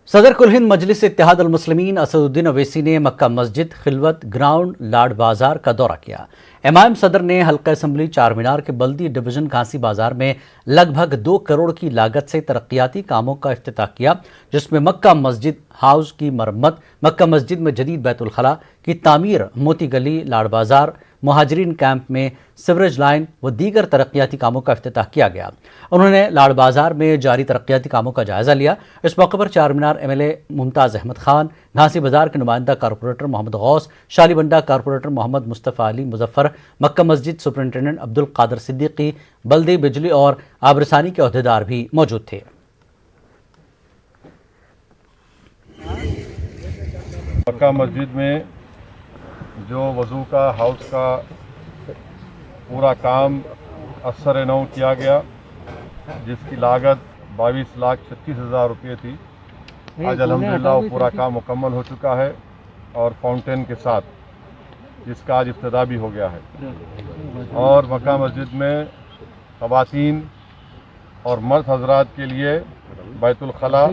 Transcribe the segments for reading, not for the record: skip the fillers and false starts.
सदर कुल हिंद मजलिस इत्तेहाद अल मुस्लिमीन असदुद्दीन अवैसी ने मक्का मस्जिद खिलवत ग्राउंड लाड बाजार का दौरा किया। एमआईएम सदर ने हल्का असम्बली चार मीनार के बल्दी डिवीजन घासी बाजार में लगभग 2 करोड़ की लागत से तरक्याती कामों का इफ्तिताह किया, जिसमें मक्का मस्जिद हाउस की मरम्मत, मक्का मस्जिद में जदीद बैतुल खला की तामीर, मोती गली लाड बाजार, मुहाजिरीन कैंप में सिवरेज लाइन व दीगर तरक्याती कामों का इफ्तिताह किया गया। उन्होंने लाड बाजार में जारी तरक्याती कामों का जायजा लिया। इस मौके पर चार मीनार एमएलए मुमताज अहमद खान, घासी बाजार के नुमाइंदा कारपोरेटर मोहम्मद गौस, शालीबंडा कारपोरेटर मोहम्मद मुस्तफ़ा अली मुजफ्फर, मक्का मस्जिद सुपरिटेंडेंट अब्दुल कादर सिद्दीकी, बल्दी बिजली और आबरसानी के अहदेदार भी मौजूद थे। मक्का मस्जिद में जो वज़ू का हाउस का पूरा काम असर नौ किया गया, जिसकी लागत 22,36,000 रुपये थी। आज अल्हम्दुलिल्लाह वो पूरा काम मुकम्मल हो चुका है और फाउंटेन के साथ जिसका आज इब्तिदा भी हो गया है। और मक्का मस्जिद में ख़वातीन और मर्द हजरात के लिए बैतुल खला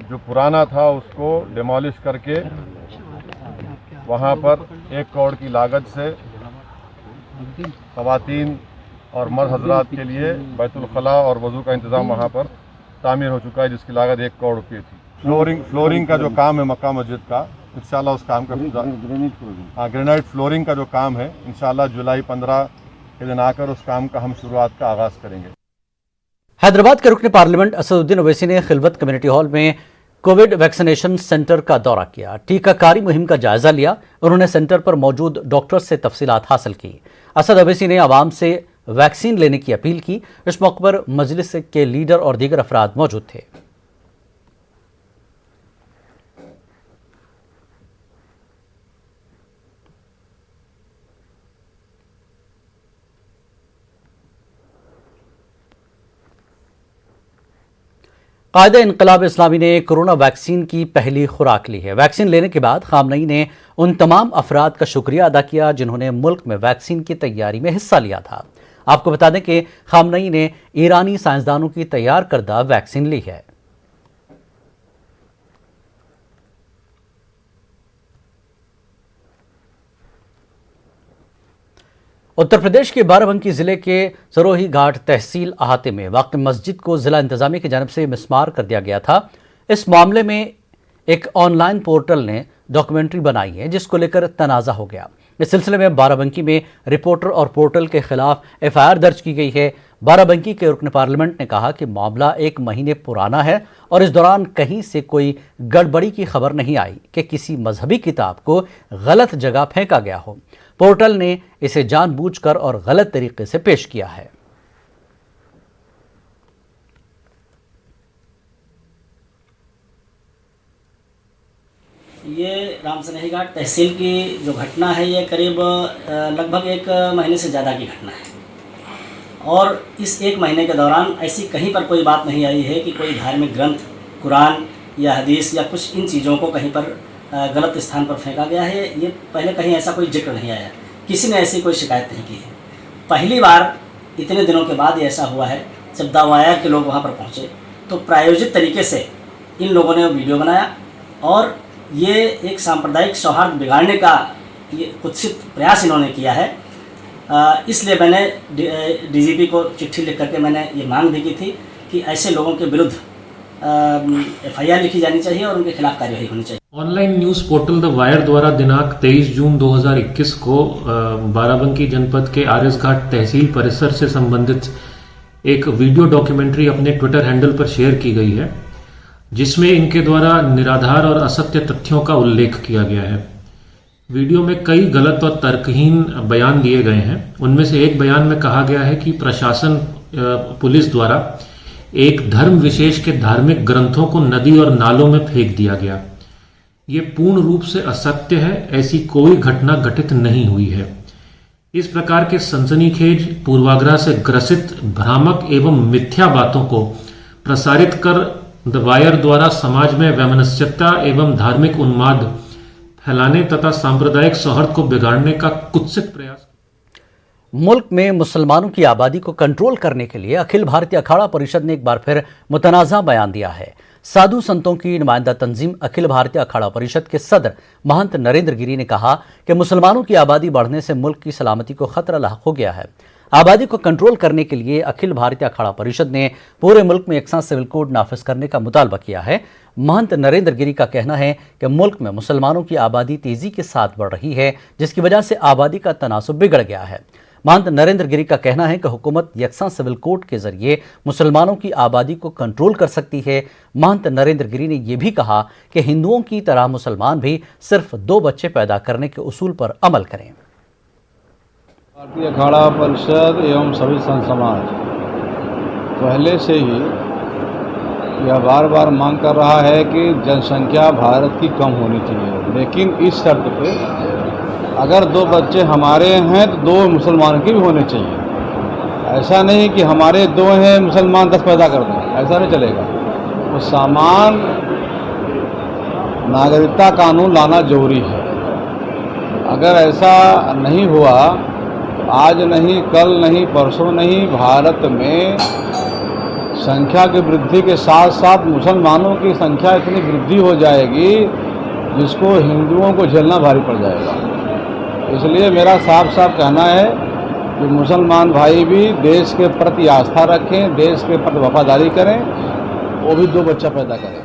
जो पुराना था उसको डिमोलिश करके वहाँ पर 1 करोड़ की लागत से ख़वातीन और मर्द हजरात के लिए बैतुल खला और वज़ू का इंतज़ाम वहाँ पर तामीर हो चुका है, जिसकी लागत 1 करोड़ रुपये थी। फ्लोरिंग का जो काम है मक्का मस्जिद का, इंशाल्लाह उस काम का ग्रेनाइट फ्लोरिंग का जो काम है इंशाल्लाह जुलाई 15 के दिन आकर उस काम का हम शुरुआत का आगाज़ करेंगे। हैदराबाद के रुकन पार्लियामेंट असदुद्दीन अवैसी ने खिलवत कम्युनिटी हॉल में कोविड वैक्सीनेशन सेंटर का दौरा किया, टीकाकारी मुहिम का जायजा लिया। उन्होंने सेंटर पर मौजूद डॉक्टर से तफसीलात हासिल की। असद अवैसी ने आवाम से वैक्सीन लेने की अपील की। इस मौके पर मजलिस के लीडर और दीगर अफराद मौजूद थे। कायदे इनकलाब इस्लामी ने कोरोना वैक्सीन की पहली खुराक ली है। वैक्सीन लेने के बाद खामनई ने उन तमाम अफराद का शुक्रिया अदा किया जिन्होंने मुल्क में वैक्सीन की तैयारी में हिस्सा लिया था। आपको बता दें कि खामनई ने ईरानी साइंसदानों की तैयार करदा वैक्सीन ली है। उत्तर प्रदेश के बाराबंकी जिले के सरोही घाट तहसील अहाते में वाक़ मस्जिद को जिला इंतजामिया की जानब से मिसमार कर दिया गया था। इस मामले में एक ऑनलाइन पोर्टल ने डॉक्यूमेंट्री बनाई है, जिसको लेकर तनाज़ा हो गया। इस सिलसिले में बाराबंकी में रिपोर्टर और पोर्टल के खिलाफ एफआईआर दर्ज की गई है। बाराबंकी के रुकन पार्लियामेंट ने कहा कि मामला 1 महीने पुराना है और इस दौरान कहीं से कोई गड़बड़ी की खबर नहीं आई कि किसी मजहबी किताब को गलत जगह फेंका गया हो। पोर्टल ने इसे जानबूझकर और गलत तरीके से पेश किया है। ये रामसनेही घाट तहसील की जो घटना है, ये करीब लगभग 1 महीने से ज़्यादा की घटना है। और इस 1 महीने के दौरान ऐसी कहीं पर कोई बात नहीं आई है कि कोई धार्मिक ग्रंथ, कुरान या हदीस या कुछ इन चीज़ों को कहीं पर गलत स्थान पर फेंका गया है। ये पहले कहीं ऐसा कोई जिक्र नहीं आया, किसी ने ऐसी कोई शिकायत नहीं की है। पहली बार इतने दिनों के बाद ये ऐसा हुआ है। जब दावायर के लोग वहाँ पर पहुँचे तो प्रायोजित तरीके से इन लोगों ने वीडियो बनाया और ये एक सांप्रदायिक सौहार्द बिगाड़ने का ये कुत्सित प्रयास इन्होंने किया है। इसलिए मैंने डीजीपी को चिट्ठी लिख करके मैंने ये मांग भी की थी कि ऐसे लोगों के विरुद्ध एफआईआर लिखी जानी चाहिए और उनके खिलाफ कार्यवाही होनी चाहिए। Online news portal the wire द्वारा दिनांक 23 जून 2021 को बाराबंकी जनपद के आर्यस घाट तहसील परिसर से संबंधित एक वीडियो डॉक्यूमेंट्री अपने ट्विटर हैंडल पर शेयर की गई है, जिसमें इनके द्वारा निराधार और असत्य तथ्यों का उल्लेख किया गया है। वीडियो में कई गलत और तर्कहीन बयान दिए गए हैं। उनमें से एक बयान में कहा गया है कि प्रशासन पुलिस द्वारा एक धर्म विशेष के धार्मिक ग्रंथों को नदी और नालों में फेंक दिया गया। ये पूर्ण रूप से असत्य है, ऐसी कोई घटना घटित नहीं हुई है। इस प्रकार के सनसनीखेज, पूर्वाग्रह से ग्रसित, भ्रामक एवं मिथ्या बातों को प्रसारित कर द वायर द्वारा समाज में वैमनस्यता एवं धार्मिक उन्माद फैलाने तथा सांप्रदायिक सौहार्द को बिगाड़ने का कुत्सित प्रयास। मुल्क में मुसलमानों की आबादी को कंट्रोल करने के लिए अखिल भारतीय अखाड़ा परिषद ने एक बार फिर मुतनाज़ा बयान दिया है। साधु संतों की नुमाइंदा तंजीम अखिल भारतीय अखाड़ा परिषद के सदर महंत नरेंद्र गिरी ने कहा कि मुसलमानों की आबादी बढ़ने से मुल्क की सलामती को खतरा लाहक हो गया है। आबादी को कंट्रोल करने के लिए अखिल भारतीय अखाड़ा परिषद ने पूरे मुल्क में यकसा सिविल कोड नाफिज करने का मुतालबा किया है। महंत नरेंद्र गिरी का कहना है कि मुल्क में मुसलमानों की आबादी तेजी के साथ बढ़ रही है, जिसकी वजह से आबादी का तनासुब बिगड़ गया है। महंत नरेंद्र गिरी का कहना है कि हुकूमत यकसा सिविल कोड के जरिए मुसलमानों की आबादी को कंट्रोल कर सकती है। महंत नरेंद्र गिरी ने यह भी कहा कि हिंदुओं की तरह मुसलमान भी सिर्फ 2 बच्चे पैदा करने के उसूल पर अमल करें। भारतीय अखाड़ा परिषद एवं सभी संत समाज पहले से ही यह बार बार मांग कर रहा है कि जनसंख्या भारत की कम होनी चाहिए, लेकिन इस शर्त पे अगर 2 बच्चे हमारे हैं तो 2 मुसलमान के भी होने चाहिए। ऐसा नहीं कि हमारे 2 हैं मुसलमान 10 पैदा कर दें, ऐसा नहीं चलेगा। वो समान नागरिकता कानून लाना जरूरी है। अगर ऐसा नहीं हुआ, आज नहीं, कल नहीं, परसों नहीं, भारत में संख्या की वृद्धि के साथ साथ मुसलमानों की संख्या इतनी वृद्धि हो जाएगी जिसको हिंदुओं को झेलना भारी पड़ जाएगा। इसलिए मेरा साफ साफ कहना है कि मुसलमान भाई भी देश के प्रति आस्था रखें, देश के प्रति वफादारी करें, वो भी 2 बच्चा पैदा करें।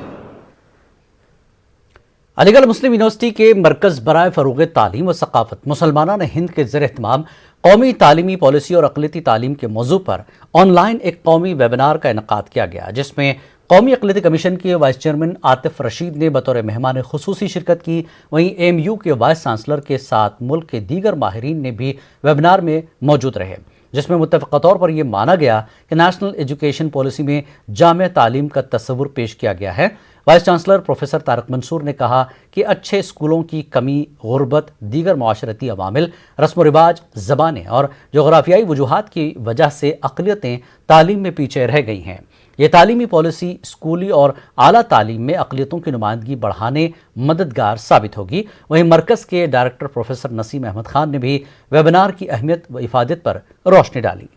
अलीगढ़ मुस्लिम यूनिवर्सिटी के मरकज़ बराए फ़रोग़ तालीम व सक़ाफ़त मुसलमाना हिंद के ज़ेर एहतमाम कौमी तालीमी पॉलिसी और अक़लियती तालीम के मौजू पर ऑनलाइन एक कौमी वेबिनार का इनेकाद किया गया, जिसमें कौमी अक़लियती कमीशन के वाइस चेयरमैन आतिफ रशीद ने बतौर मेहमान खुसूसी शिरकत की। वहीं AMU के वाइस चांसलर के साथ मुल्क के दीगर माहिरीन ने भी वेबिनार में मौजूद रहे, जिसमें मुत्तफ़क़ा तौर पर यह माना गया कि नेशनल एजुकेशन पॉलिसी में जामे तालीम का तस्वुर पेश किया गया है। Vice chancellor professor Tarak Mansoor ने कहा कि अच्छे स्कूलों की कमी, गुर्बत, दीगर माशरती अवामिल, रस्म व रिवाज, ज़बानें और जोग्राफियाई वजूहात की वजह से अक़लियतें तालीम में पीछे रह गई हैं। ये तालीमी पॉलिसी स्कूली और आला तालीम में अक़लियतों की नुमाइंदगी बढ़ाने मददगार साबित होगी। वहीं मरकज़ के डायरेक्टर प्रोफेसर नसीम अहमद खान ने भी वेबिनार की अहमियत व इफ़ादत पर रोशनी डाली।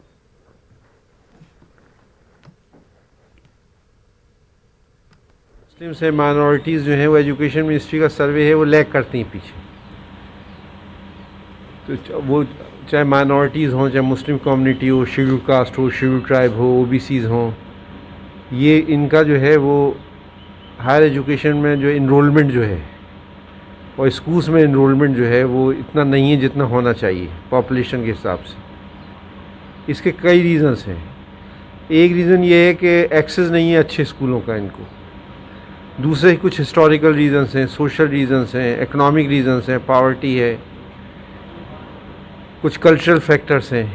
मुस्लिम से माइनॉरिटीज़ जो हैं वो एजुकेशन मिनिस्ट्री का सर्वे है वो लैग करती हैं पीछे। तो वो चाहे माइनॉरिटीज़ हों, चाहे मुस्लिम कम्युनिटी हो, शेड्यूल कास्ट हो, शेड्यूल ट्राइब हो, OBCs हों, ये इनका जो है वो हायर एजुकेशन में जो इनरोलमेंट जो है और स्कूल्स में इनरोलमेंट जो है वो इतना नहीं है जितना होना चाहिए पॉपुलेशन के हिसाब से। इसके कई रीज़न्स हैं। एक रीज़न ये है कि एक्सेस नहीं है अच्छे स्कूलों का इनको। दूसरे कुछ हिस्टोरिकल रीज़न्स हैं, सोशल रीज़न्स हैं, इकोनॉमिक रीज़न्स हैं, पॉवर्टी है, कुछ कल्चरल फैक्टर्स हैं।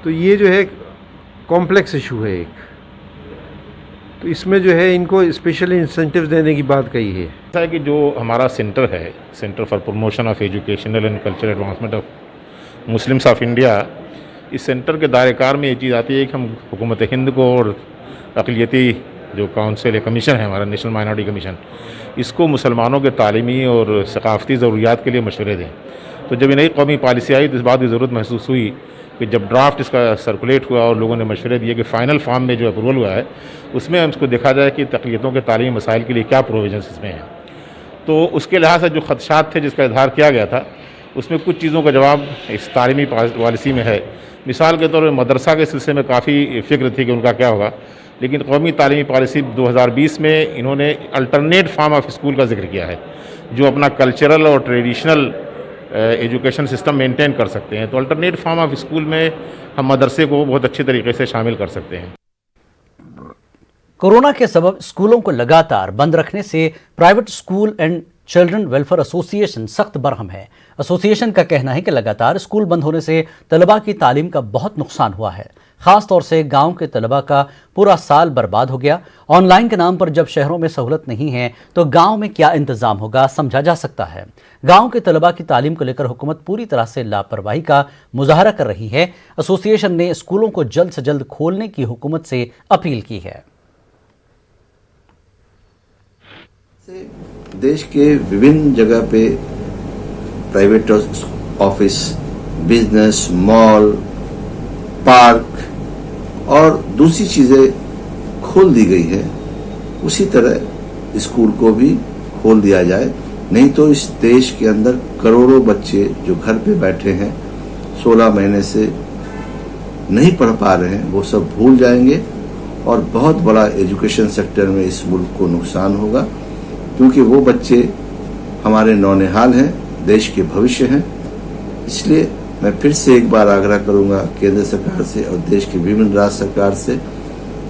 तो ये जो है कॉम्प्लेक्स इशू है एक। तो इसमें जो है इनको स्पेशल इंसेंटिव्स देने की बात कही है। ऐसा है कि जो हमारा सेंटर है, centre for promotion of educational and cultural advancement of Muslims of India, इस सेंटर के दायरेकार में ये चीज़ आती है कि हम हुकूमत हिंद को और अक़लियती जो काउंसिल है, कमीशन है हमारा, नेशनल माइनॉरिटी कमीशन, इसको मुसलमानों के तालीमी और सकाफ़ती ज़रूरियात के लिए मशवरे दें। तो जब ये नई कौमी पॉलिसी आई तो इस बात की ज़रूरत महसूस हुई कि जब ड्राफ्ट इसका सर्कुलेट हुआ और लोगों ने मशवरे दिए कि फ़ाइनल फॉर्म में जो अप्रूवल हुआ है उसमें हम इसको देखा जाए कि तक़लियतों के तालीमी मसाइल के लिए क्या प्रोविजंस इसमें हैं। तो उसके लिहाज से जो खदशात थे जिसका इजहार किया गया था, उसमें कुछ चीज़ों का जवाब इस तालीमी पॉलिसी में है। मिसाल के तौर पर मदरसा के सिलसिले में काफ़ी फ़िक्र थी कि उनका क्या होगा, लेकिन कौमी तालीमी पॉलिसी 2020 में इन्होंने अल्टरनेट फॉर्म ऑफ स्कूल का जिक्र किया है जो अपना कल्चरल और ट्रेडिशनल एजुकेशन सिस्टम मेंटेन कर सकते हैं। तो अल्टरनेट फॉर्म ऑफ स्कूल में हम मदरसे को बहुत अच्छी तरीके से शामिल कर सकते हैं। कोरोना के सबब स्कूलों को लगातार बंद रखने से private school and children welfare association सख्त बरहम है। एसोसिएशन का कहना है कि लगातार स्कूल बंद होने से तलबा की तालीम का बहुत नुकसान हुआ है। खास तौर से गांव के तलबा का पूरा साल बर्बाद हो गया। ऑनलाइन के नाम पर जब शहरों में सहूलत नहीं है तो गांव में क्या इंतजाम होगा समझा जा सकता है। गांव के तलबा की तालीम को लेकर हुकूमत पूरी तरह से लापरवाही का मुजाहरा कर रही है। एसोसिएशन ने स्कूलों को जल्द से जल्द खोलने की हुकूमत से अपील की है। देश के विभिन्न जगह पे private office, business, mall, park और दूसरी चीजें खोल दी गई है उसी तरह स्कूल को भी खोल दिया जाए। नहीं तो इस देश के अंदर करोड़ों बच्चे जो घर पे बैठे हैं 16 महीने से नहीं पढ़ पा रहे हैं, वो सब भूल जाएंगे और बहुत बड़ा एजुकेशन सेक्टर में इस मुल्क को नुकसान होगा, क्योंकि वो बच्चे हमारे नौनिहाल हैं, देश के भविष्य हैं। इसलिए मैं फिर से एक बार आग्रह करूंगा केंद्र सरकार से और देश की विभिन्न राज्य सरकार से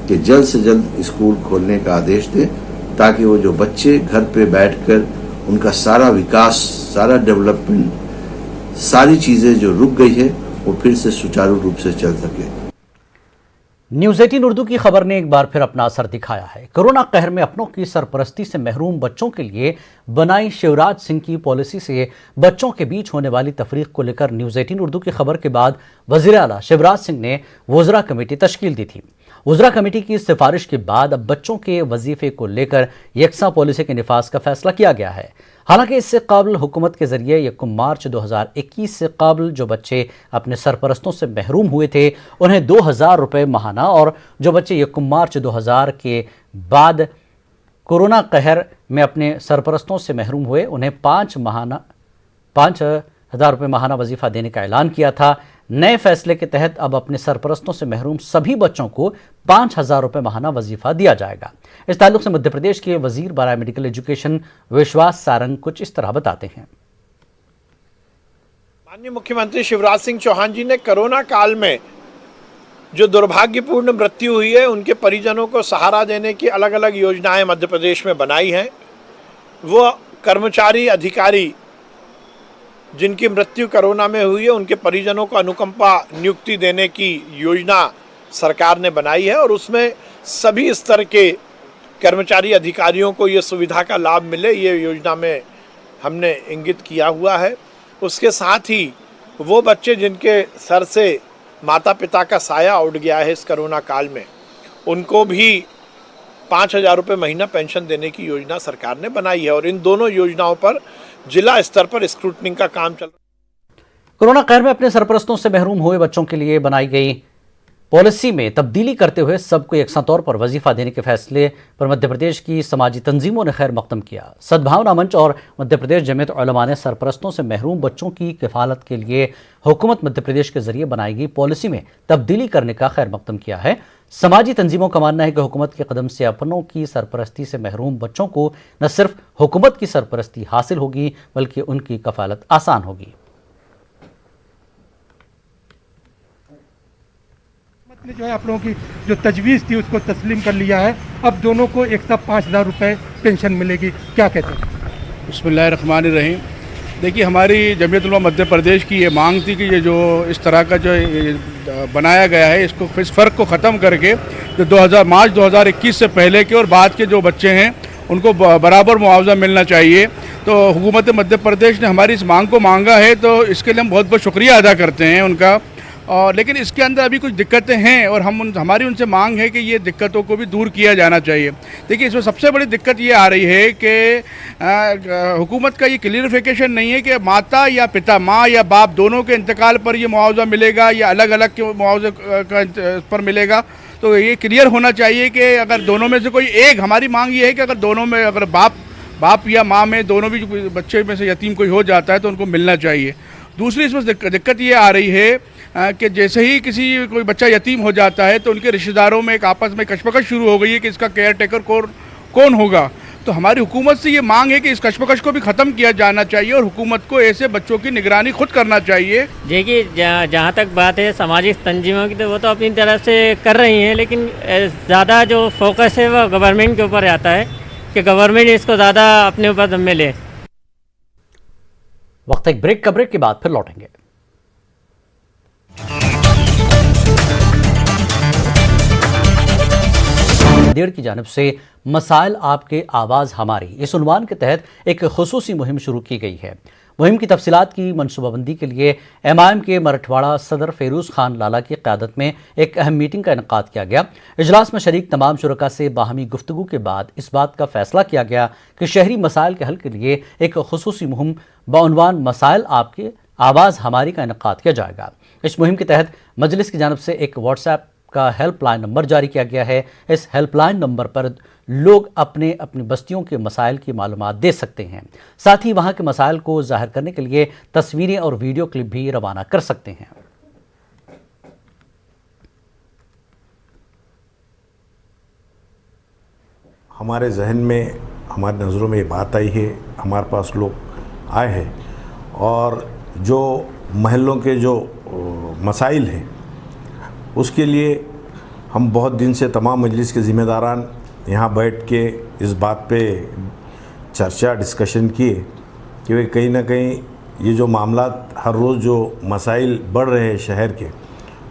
कि जल्द से जल्द स्कूल खोलने का आदेश दें, ताकि वो जो बच्चे घर पे बैठकर उनका सारा विकास, सारा डेवलपमेंट, सारी चीजें जो रुक गई है वो फिर से सुचारू रूप से चल सके। न्यूज़ 18 उर्दू की खबर ने एक बार फिर अपना असर दिखाया है। कोरोना कहर में अपनों की सरपरस्ती से महरूम बच्चों के लिए बनाई शिवराज सिंह की पॉलिसी से बच्चों के बीच होने वाली तफरीक को लेकर न्यूज़ 18 उर्दू की खबर के बाद वज़ीर आला शिवराज सिंह ने वज़रा कमेटी तश्कील दी थी। वज़रा कमेटी की सिफारिश के बाद अब बच्चों के वजीफे को लेकर यकसा पॉलिसी के निफाज का फैसला किया गया है। हालांकि इससे कबल हुकूमत के जरिए 1 मार्च 2021 से कबल जो बच्चे अपने सरपरस्तों से महरूम हुए थे उन्हें 2000 रुपये माहाना, और जो बच्चे 1 मार्च 2000 के बाद कोरोना कहर में अपने सरपरस्तों से महरूम हुए उन्हें 5,000 रुपये माहाना वजीफा देने का ऐलान किया था। नए फैसले के तहत अब अपने सरपरस्तों से महरूम सभी बच्चों को 5,000 रुपये माहाना वजीफा दिया जाएगा। इस ताल्लुक से मध्य प्रदेश के वजीर बराए मेडिकल एजुकेशन विश्वास सारंग कुछ इस तरह बताते हैं। माननीय मुख्यमंत्री शिवराज सिंह चौहान जी ने कोरोना काल में जो दुर्भाग्यपूर्ण मृत्यु हुई है उनके परिजनों को सहारा देने की अलग अलग योजनाएं मध्य प्रदेश में बनाई हैं। वो कर्मचारी अधिकारी जिनकी मृत्यु कोरोना में हुई है उनके परिजनों को अनुकंपा नियुक्ति देने की योजना सरकार ने बनाई है और उसमें सभी स्तर के कर्मचारी अधिकारियों को ये सुविधा का लाभ मिले, ये योजना में हमने इंगित किया हुआ है। उसके साथ ही वो बच्चे जिनके सर से माता पिता का साया उड़ गया है इस कोरोना काल में, उनको भी 5,000 रुपये महीना पेंशन देने की योजना सरकार ने बनाई है और इन दोनों योजनाओं पर जिला स्तर पर स्क्रूटनिंग का काम चल रहा है। कोरोना कहर में अपने सरपरस्तों से महरूम हुए बच्चों के लिए बनाई गई पॉलिसी में तब्दीली करते हुए सबको यकसा तौर पर वजीफा देने के फैसले पर मध्य प्रदेश की समाजी तंजीमों ने खैर मकदम किया। सद्भावना मंच और मध्य प्रदेश जमीयत उलमा ने सरपरस्तों से महरूम बच्चों की किफालत के लिए हुकूमत मध्य प्रदेश के जरिए बनाई गई पॉलिसी में तब्दीली करने का खैर मकदम किया है। समाजी तंजीमों का मानना है कि हुकूमत के कदम से अपनों की सरपरस्ती से महरूम बच्चों को न सिर्फ हुकूमत की सरपरस्ती हासिल होगी बल्कि उनकी कफालत आसान होगी। ने जो है आप लोगों की जो तजवीज़ थी उसको तस्लीम कर लिया है। अब दोनों को एक साथ 5,000 रुपये पेंशन मिलेगी, क्या कहते हैं? बिस्मिल्लाहिर्रहमानिर्रहीम। देखिए, हमारी जमीयत उलमा मध्य प्रदेश की ये मांग थी कि ये जो इस तरह का जो बनाया गया है इसको इस फ़र्क को ख़त्म करके जो मार्च 2021 से पहले के और बाद के जो बच्चे हैं उनको बराबर मुआवजा मिलना चाहिए। तो हुकूमत मध्य प्रदेश ने हमारी इस मांग को मांगा है, तो इसके लिए हम बहुत बहुत शुक्रिया अदा करते हैं उनका। और लेकिन इसके अंदर अभी कुछ दिक्कतें हैं और हमारी उनसे मांग है कि ये दिक्कतों को भी दूर किया जाना चाहिए। देखिए, इसमें सबसे बड़ी दिक्कत ये आ रही है कि हुकूमत का ये क्लियरिफिकेशन नहीं है कि माता या पिता, माँ या बाप दोनों के इंतकाल पर ये मुआवजा मिलेगा या अलग अलग के मुआवजे पर मिलेगा। तो ये क्लियर होना चाहिए कि अगर दोनों में से कोई एक, हमारी मांग ये है कि अगर दोनों में, अगर बाप या माँ में दोनों भी बच्चे में से यतीम कोई हो जाता है तो उनको मिलना चाहिए। दूसरी इसमें दिक्कत ये आ रही है कि जैसे ही कोई बच्चा यतीम हो जाता है तो उनके रिश्तेदारों में एक आपस में कशमकश शुरू हो गई है कि इसका केयर टेकर कौन होगा। तो हमारी हुकूमत से ये मांग है कि इस कशमकश को भी ख़त्म किया जाना चाहिए और हुकूमत को ऐसे बच्चों की निगरानी खुद करना चाहिए। देखिए, जहाँ तक बात है सामाजिक तंजीमों की, तो वो तो अपनी तरफ से कर रही हैं, लेकिन ज़्यादा जो फोकस है वो गवर्नमेंट के ऊपर आता है कि गवर्नमेंट इसको ज़्यादा अपने ऊपर जिम्मे ले। वक्त एक ब्रेक के बाद फिर लौटेंगे। देर की जानिब से मसाइल आपके आवाज़ हमारी इस उन्वान के तहत एक खुसूसी मुहिम शुरू की गई है। मुहिम की तफसीलात की मनसूबाबंदी के लिए MIM के मराठवाड़ा सदर फेरूज़ खान लाला की क़यादत में एक अहम मीटिंग का इनेकाद किया गया। इजलास में शरीक तमाम शुरका से बाहमी गुफ्तगू के बाद इस बात का फैसला किया गया कि शहरी मसाइल के हल के लिए एक खुसूसी मुहिम बउनवान मसाइल आपके आवाज़ हमारी का इनेकाद किया जाएगा। इस मुहिम के तहत मजलिस की जानिब से एक व्हाट्सएप का हेल्पलाइन नंबर जारी किया गया है। इस हेल्पलाइन नंबर पर लोग अपने अपनी बस्तियों के मसाइल की मालूमात दे सकते हैं। साथ ही वहां के मसाइल को जाहिर करने के लिए तस्वीरें और वीडियो क्लिप भी रवाना कर सकते हैं। हमारे जहन में, हमारी नज़रों में ये बात आई है, हमारे पास लोग आए हैं और जो महलों के जो मसाइल हैं उसके लिए हम बहुत दिन से तमाम मजलिस के ज़िम्मेदारान यहाँ बैठ के इस बात पे चर्चा डिस्कशन किए कि वे कहीं ना कहीं ये जो मामला हर रोज़ जो मसाइल बढ़ रहे हैं शहर के,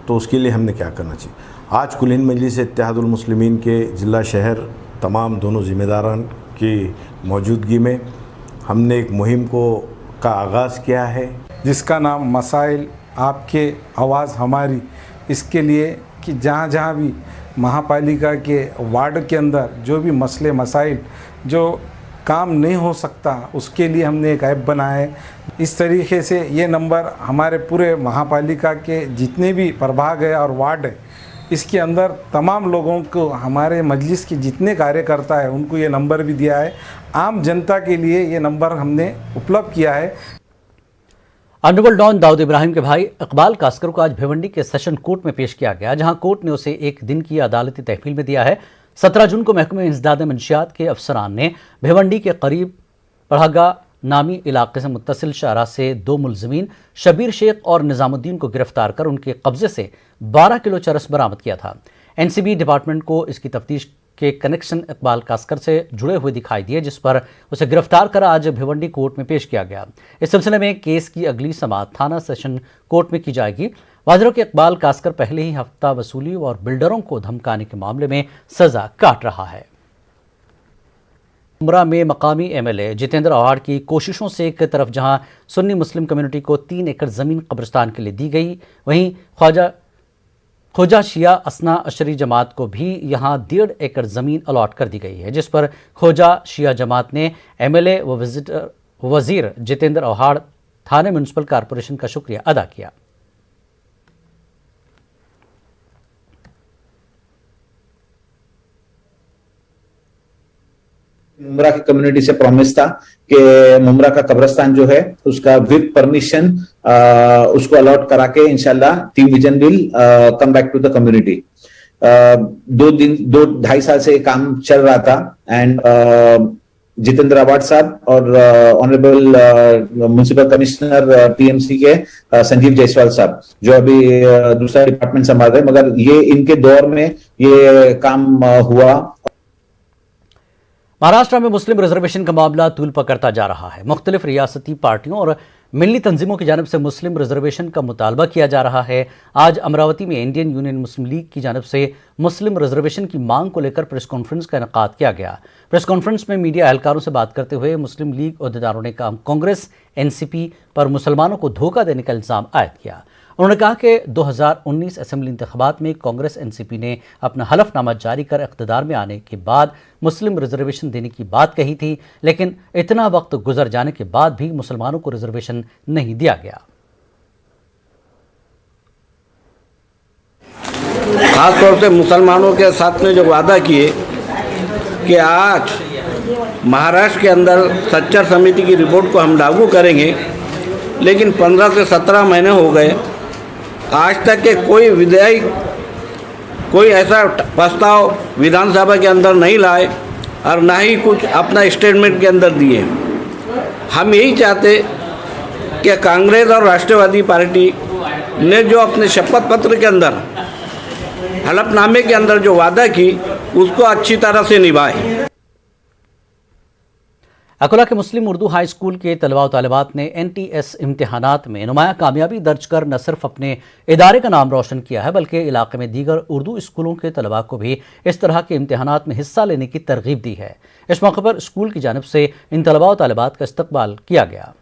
तो उसके लिए हमने क्या करना चाहिए। आज कुल हिंद मजलिस इत्तेहादुल मुस्लिमीन के ज़िला शहर तमाम दोनों ज़िम्मेदारान की मौजूदगी में हमने एक मुहिम का आगाज़ किया है जिसका नाम मसाइल आपके आवाज़ हमारी। इसके लिए कि जहाँ जहाँ भी महापालिका के वार्ड के अंदर जो भी मसले मसाइल जो काम नहीं हो सकता उसके लिए हमने एक ऐप बनाया है। इस तरीके से ये नंबर हमारे पूरे महापालिका के जितने भी प्रभाग है और वार्ड है इसके अंदर तमाम लोगों को, हमारे मजलिस के जितने कार्यकर्ता है उनको ये नंबर भी दिया है। आम जनता के लिए ये नंबर हमने उपलब्ध किया है। अंडरवर्ल्ड डॉन दाऊद इब्राहिम के भाई इकबाल कास्कर को आज भिवंडी के सेशन कोर्ट में पेश किया गया, जहां कोर्ट ने उसे एक दिन की अदालती तहवील में दिया है। 17 जून को महकमे इंसदाद मंशियात के अफसरान ने भिवंडी के करीब पढ़ागा नामी इलाके से मुत्तसिल शाहराह से 2 मुलजमीन शबीर शेख और निज़ामुद्दीन को गिरफ्तार कर उनके कब्जे से 12 किलो चरस बरामद किया था। एनसीबी डिपार्टमेंट को इसकी तफ्तीश के कनेक्शन इकबाल कास्कर से जुड़े हुए दिखाई दिए, जिस पर उसे गिरफ्तार कर आज भिवंडी कोर्ट में पेश किया गया। इस सिलसिले में केस की अगली समाअत थाना सेशन कोर्ट में की जाएगी। वाज़ेह कि इकबाल कास्कर पहले ही हफ्ता वसूली और बिल्डरों को धमकाने के मामले में सजा काट रहा है। मुमरा में मकामी एमएलए जितेंद्र अवार्ड की कोशिशों से एक तरफ जहां सुन्नी मुस्लिम कम्युनिटी को 3 एकड़ ज़मीन कब्रिस्तान के लिए दी गई, वहीं खोजा शिया असना अशरी जमात को भी यहां 1.5 एकड़ ज़मीन अलॉट कर दी गई है, जिस पर खोजा शिया जमात ने एमएलए व वज़ीर जितेंद्र अवार्ड थाने म्यूनसिपल कॉरपोरेशन का शुक्रिया अदा किया। मुमरा की कम्युनिटी से प्रॉमिस था कि मुमरा का कब्रिस्तान जो है उसका विद परमिशन उसको अलॉट करा के इंशाल्लाह team vision will come back to the community. 2-2.5 साल से काम चल रहा था एंड जितेंद्र अवार्ड साहब और ऑनरेबल म्युनिसिपल कमिश्नर टीएमसी के संजीव जायसवाल साहब जो अभी दूसरा डिपार्टमेंट संभाल रहे, मगर ये इनके दौर में ये काम हुआ। महाराष्ट्र में मुस्लिम रिजर्वेशन का मामला तूल पकड़ता जा रहा है। मुख्तलिफ रियासती पार्टियों और मिली तंजीमों की जानिब से मुस्लिम रिजर्वेशन का मुतालबा किया जा रहा है। आज अमरावती में इंडियन यूनियन मुस्लिम लीग की जानिब से मुस्लिम रिजर्वेशन की मांग को लेकर प्रेस कॉन्फ्रेंस का इनेकाद किया गया। प्रेस कॉन्फ्रेंस में मीडिया एहलकारों से बात करते हुए मुस्लिम लीग अहदेदारों ने कांग्रेस एनसीपी पर मुसलमानों को धोखा देने का इल्ज़ाम आयद किया। उन्होंने कहा कि 2019 असेंबली इंतखाबात में कांग्रेस एनसीपी ने अपना हलफनामा जारी कर इक़्तिदार में आने के बाद मुस्लिम रिजर्वेशन देने की बात कही थी, लेकिन इतना वक्त गुजर जाने के बाद भी मुसलमानों को रिजर्वेशन नहीं दिया गया। खास तौर से मुसलमानों के साथ में जो वादा किए कि आज महाराष्ट्र के अंदर सच्चर समिति की रिपोर्ट को हम लागू करेंगे, लेकिन 15 से 17 महीने हो गए, आज तक के कोई विधेयक, कोई ऐसा प्रस्ताव विधानसभा के अंदर नहीं लाए और ना ही कुछ अपना स्टेटमेंट के अंदर दिए। हम यही चाहते कि कांग्रेस और राष्ट्रवादी पार्टी ने जो अपने शपथ पत्र के अंदर, हलफनामे के अंदर जो वादा की उसको अच्छी तरह से निभाए। अकोला के मुस्लिम उर्दू हाई स्कूल के तलबा और तालिबात ने NTS इम्तिहानात में नुमाया कामयाबी दर्ज कर न सिर्फ अपने इदारे का नाम रोशन किया है, बल्कि इलाके में दीगर उर्दू स्कूलों के तलबा को भी इस तरह के इम्तिहानात में हिस्सा लेने की तरगीब दी है। इस मौके पर स्कूल की जानिब से इन तलबा और तालिबात का इस्तकबाल किया गया।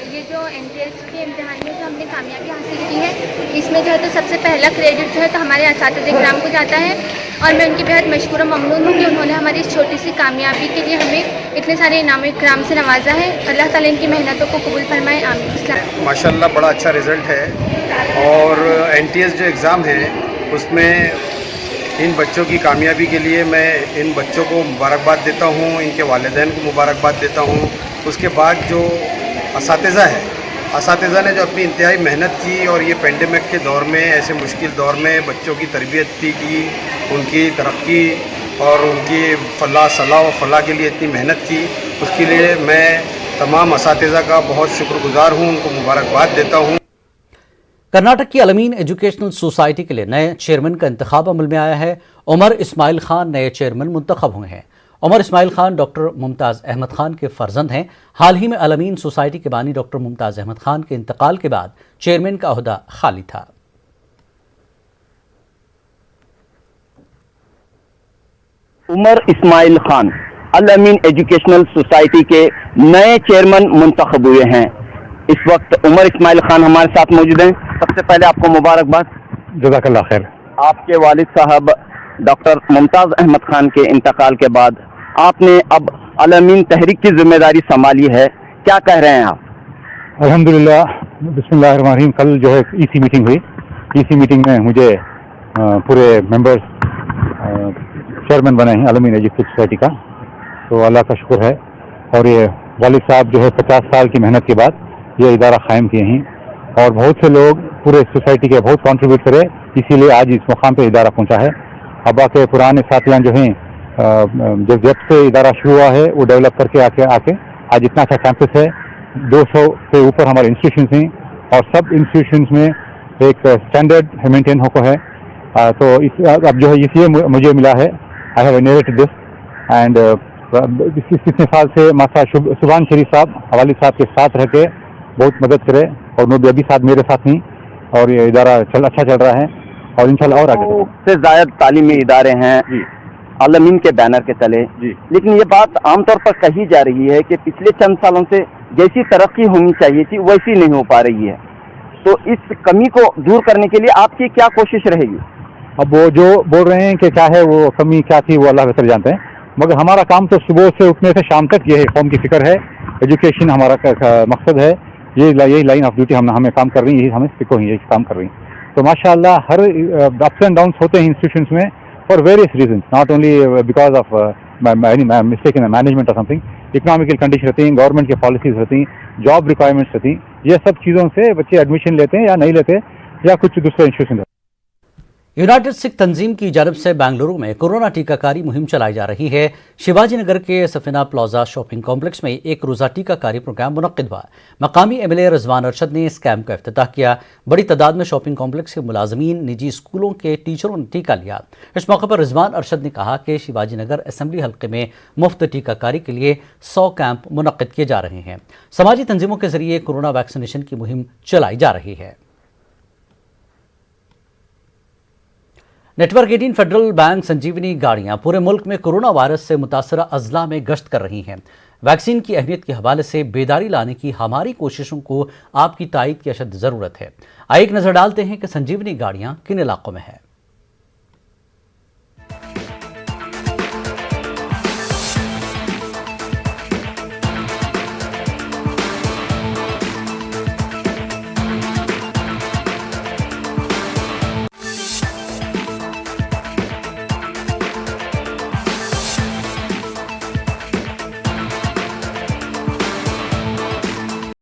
ये जो NTS के इम्तिहान में जो हमने कामयाबी हासिल की है, इसमें जो है तो सबसे पहला क्रेडिट जो है तो हमारे असातिज़े इकराम को जाता है और मैं उनकी बेहद मशकूर और ममनून हूँ कि उन्होंने हमारी इस छोटी सी कामयाबी के लिए हमें इतने सारे इनाम इकराम से नवाजा है। अल्लाह ताला इनकी मेहनतों को कबूल फरमाए, आमीन। माशाल्लाह बड़ा अच्छा रिज़ल्ट है और NTS जो एग्ज़ाम है उसमें इन बच्चों की कामयाबी के लिए मैं इन बच्चों को मुबारकबाद देता हूँ, इनके वालिदैन को मुबारकबाद देता हूँ। उसके बाद जो असातिज़ा है, असातिज़ा ने जो अपनी इंतहाई मेहनत की और ये पेंडेमिक के दौर में, ऐसे मुश्किल दौर में बच्चों की तरबियत की, उनकी तरक्की और उनकी सलाह व फलाह के लिए इतनी मेहनत की, उसके लिए मैं तमाम असातिज़ा का बहुत शुक्रगुज़ार हूँ, उनको मुबारकबाद देता हूँ। कर्नाटक की अलमीन एजुकेशनल सोसाइटी के लिए नए चेयरमैन का इंतखाब अमल में आया है। उमर इस्माइल खान नए चेयरमैन मुंतखब हुए हैं। उमर इस्माइल खान डॉक्टर मुमताज़ अहमद खान के फर्जंद हैं। हाल ही में अलमीन सोसाइटी के बानी डॉक्टर मुमताज़ अहमद खान के इंतकाल के बाद चेयरमैन का ओहदा खाली था। उमर इस्माइल खान अलमीन एजुकेशनल सोसाइटी के नए चेयरमैन मुंतखब हुए हैं। इस वक्त उमर इस्माइल खान हमारे साथ मौजूद हैं। सबसे पहले आपको मुबारकबाद। जज़ाकल्लाह खैर। आपके वालिद साहब डॉक्टर मुमताज़ अहमद खान के इंतकाल के बाद आपने अब अलमीन तहरीक की जिम्मेदारी संभाली है, क्या कह रहे हैं आप? अल्हम्दुलिल्लाह, बिस्मिल्लाहिर्रहमानिर्रहीम। कल जो है EC मीटिंग हुई। EC मीटिंग में मुझे पूरे मेंबर्स चेयरमैन बने हैं अलमीन एजुकेशनल सोसाइटी का, तो अल्लाह का शुक्र है। और ये वालिद साहब जो है 50 साल की मेहनत के बाद ये इदारा कायम किए हैं और बहुत से लोग पूरे सोसाइटी के बहुत कंट्रीब्यूट करे, इसीलिए आज इस मुकाम पे इदारा पहुंचा है। अब्बा के पुराने साथियां जो हैं जब से इदारा शुरू हुआ है वो डेवलप करके आके आज इतना अच्छा कैंपस है। 200 से ऊपर हमारे इंस्टीट्यूशंस हैं और सब इंस्टीट्यूशंस में एक स्टैंडर्ड मेंटेन होको है। तो अब जो है इसलिए मुझे मिला है, I have inherited this and इतने साल से मासा सुभान शरीफ साहब वालिद साहब के साथ रह के बहुत मदद करे और वो भी अभी साथ मेरे साथ ही, और ये इदारा अच्छा चल रहा है और इंशाल्लाह और आगे से ज़ायद तालीमी इदारे हैं अलमीन के बैनर के तले, लेकिन ये बात आमतौर पर कही जा रही है कि पिछले चंद सालों से जैसी तरक्की होनी चाहिए थी वैसी नहीं हो पा रही है। तो इस कमी को दूर करने के लिए आपकी क्या कोशिश रहेगी? अब वो जो बोल रहे हैं कि क्या है वो कमी क्या थी वो अल्लाह बेहतर जानते हैं, मगर हमारा काम तो सुबह से उठने से शाम तक ये कौम की फिक्र है। एजुकेशन हमारा मकसद है, यही लाइन ऑफ ड्यूटी हमें काम कर रही है, यही हमें सिखो यही काम कर रही हैं। तो माशाअल्लाह हर अप्स एंड डाउन्स होते हैं इंस्टीट्यूशंस में for various reasons, not only because of mistake in management और समथिंग, इकोनॉमिकल कंडीशन रहती हैं, गवर्नमेंट की पॉलिसीज रहती हैं, जॉब रिक्वायरमेंट्स रहती हैं, ये सब चीज़ों से बच्चे एडमिशन लेते हैं या नहीं लेते या कुछ दूसरे इंस्टीट्यूशन। यूनाइटेड सिख तंजीम की जानब से बेंगलुरु में कोरोना टीकाकारी मुहिम चलाई जा रही है। शिवाजी नगर के सफीना प्लाजा शॉपिंग कॉम्प्लेक्स में एक रोज़ा टीकाकारी प्रोग्राम मुनक्किद हुआ। मकामी MLA रिजवान अरशद ने इस कैंप का इफ्तिताह किया। बड़ी तादाद में शॉपिंग कॉम्प्लेक्स के मुलाजमीन, निजी स्कूलों के टीचरों ने टीका लिया। इस मौके पर रिजवान अरशद ने कहा कि शिवाजी नगर असेंबली हल्के में मुफ्त टीकाकारी के लिए 100 कैंप मुनक्किद किए जा रहे हैं। समाजी तंजीमों के जरिए कोरोना वैक्सीनेशन की मुहिम चलाई जा रही है। नेटवर्क 18 फेडरल बैंक संजीवनी गाड़ियां पूरे मुल्क में कोरोना वायरस से मुतासरा अजला में गश्त कर रही हैं। वैक्सीन की अहमियत के हवाले से बेदारी लाने की हमारी कोशिशों को आपकी तायद की अशद ज़रूरत है। आइए एक नज़र डालते हैं कि संजीवनी गाड़ियां किन इलाकों में है।